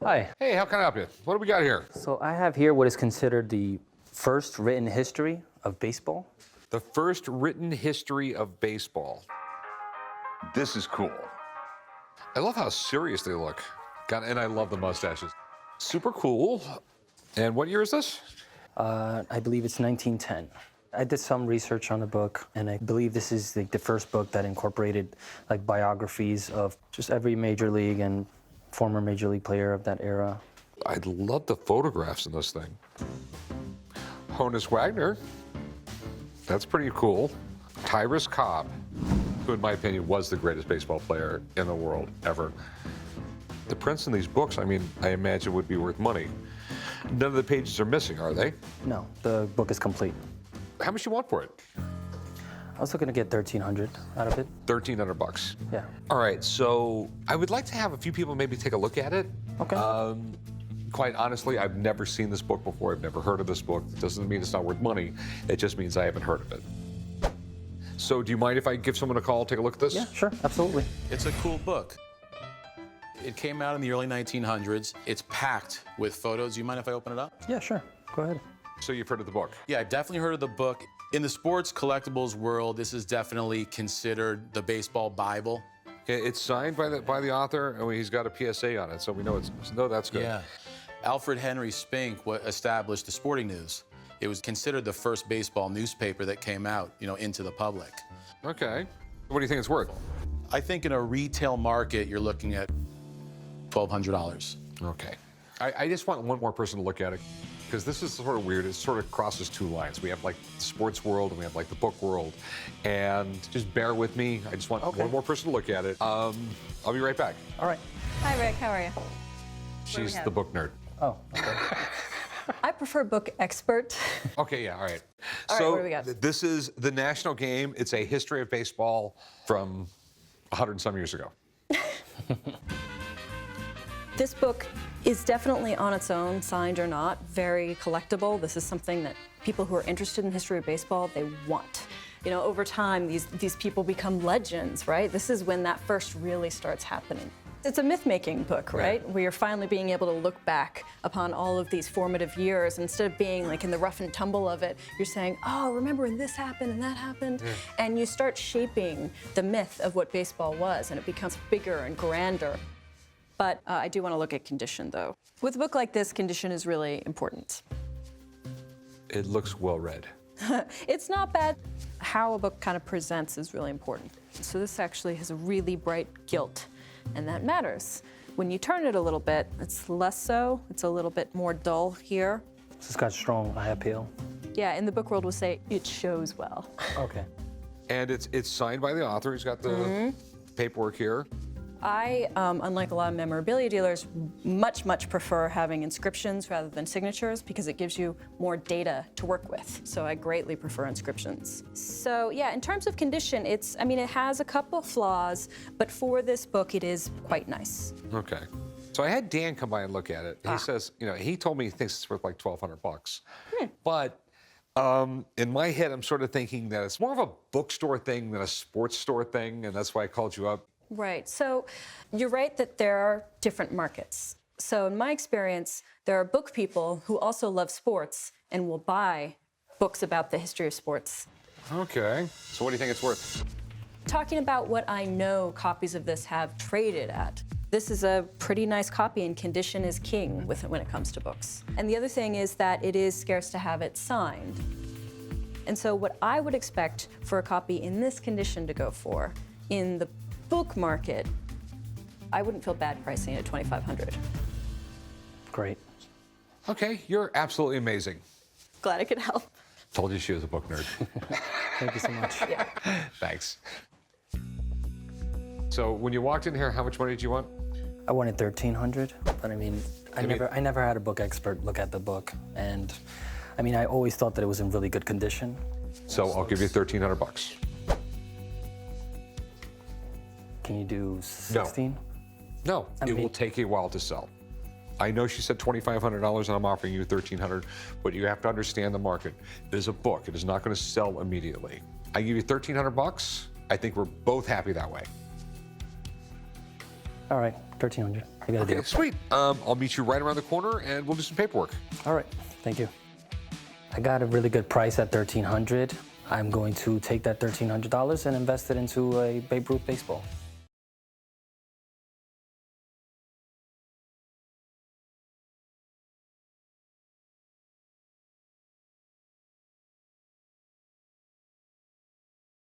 Hi. Hey, how can I help you? What do we got here? So I have here what is considered the first written history of baseball. The first written history of baseball. This is cool. I love how serious they look. God, and I love the mustaches. Super cool. And what year is this? I believe it's 1910. I did some research on the book, and I believe this is the first book that incorporated like biographies of just every major league and former major league player of that era. I love the photographs in this thing. Honus Wagner. That's pretty cool. Tyrus Cobb, who in my opinion was the greatest baseball player in the world ever. The prints in these books, I mean, I imagine would be worth money. None of the pages are missing, are they? No, the book is complete. How much you want for it? I was looking to get $1,300 out of it. $1,300. Yeah. All right, so I would like to have a few people maybe take a look at it. Okay. Quite honestly, I've never seen this book before. I've never heard of this book. It doesn't mean it's not worth money. It just means I haven't heard of it. So do you mind if I give someone a call, take a look at this? Yeah, sure, absolutely. It's a cool book. It came out in the early 1900s. It's packed with photos. Do you mind if I open it up? Yeah, sure. Go ahead. So you've heard of the book? Yeah, I've definitely heard of the book. In the sports collectibles world, this is definitely considered the baseball Bible. It's signed by the author, and he's got a PSA on it, so we know that's good. Yeah. Alfred Henry Spink established the Sporting News. It was considered the first baseball newspaper that came out, into the public. Okay. What do you think it's worth? I think in a retail market, you're looking at $1,200. Okay. I just want one more person to look at it, because this is sort of weird. It sort of crosses two lines. We have like the sports world and we have like the book world. And just bear with me. I just want one more person to look at it. I'll be right back. All right. Hi, Rick. How are you? She's the book nerd. Oh, okay. I prefer book expert. Okay, yeah, all right. All right, So what do we got? this is the national game. It's a history of baseball from 100 and some years ago. This book is definitely on its own, signed or not, very collectible. This is something that people who are interested in history of baseball, they want. Over time, these people become legends, right? This is when that first really starts happening. It's a myth-making book, right? Where you're finally being able to look back upon all of these formative years. Instead of being like in the rough and tumble of it, you're saying, oh, remember when this happened and that happened? Yeah. And you start shaping the myth of what baseball was, and it becomes bigger and grander. But I do want to look at condition, though. With a book like this, condition is really important. It looks well read. It's not bad. How a book kind of presents is really important. So this actually has a really bright gilt, and that matters. When you turn it a little bit, it's less so. It's a little bit more dull here. So it's got strong eye appeal. Yeah, in the book world, we'll say it shows well. Okay. And it's signed by the author. He's got the paperwork here. I, unlike a lot of memorabilia dealers, much prefer having inscriptions rather than signatures because it gives you more data to work with. So I greatly prefer inscriptions. So yeah, in terms of condition, it has a couple flaws, but for this book, it is quite nice. Okay. So I had Dan come by and look at it. He says, he told me he thinks it's worth like $1,200. But in my head, I'm sort of thinking that it's more of a bookstore thing than a sports store thing, and that's why I called you up. Right. So you're right that there are different markets. So in my experience, there are book people who also love sports and will buy books about the history of sports. Okay. So what do you think it's worth? Talking about what I know copies of this have traded at. This is a pretty nice copy, and condition is king when it comes to books. And the other thing is that it is scarce to have it signed. And so what I would expect for a copy in this condition to go for in the book market, I wouldn't feel bad pricing it at $2,500. Great. Okay, you're absolutely amazing. Glad I could help. Told you she was a book nerd. Thank you so much. Yeah. Thanks. So when you walked in here, how much money did you want? I wanted $1,300, but I never had a book expert look at the book, and I always thought that it was in really good condition. So I'll give you $1,300. Can you do 16? No, it will take a while to sell. I know she said $2,500 and I'm offering you $1,300, but you have to understand the market. It is a book. It is not going to sell immediately. I give you $1,300. I think we're both happy that way. All right, 1,300. I gotta do Okay, it. sweet. I'll meet you right around the corner, and we'll do some paperwork. All right, thank you. I got a really good price at $1,300. I'm going to take that $1,300 and invest it into a Babe Ruth baseball.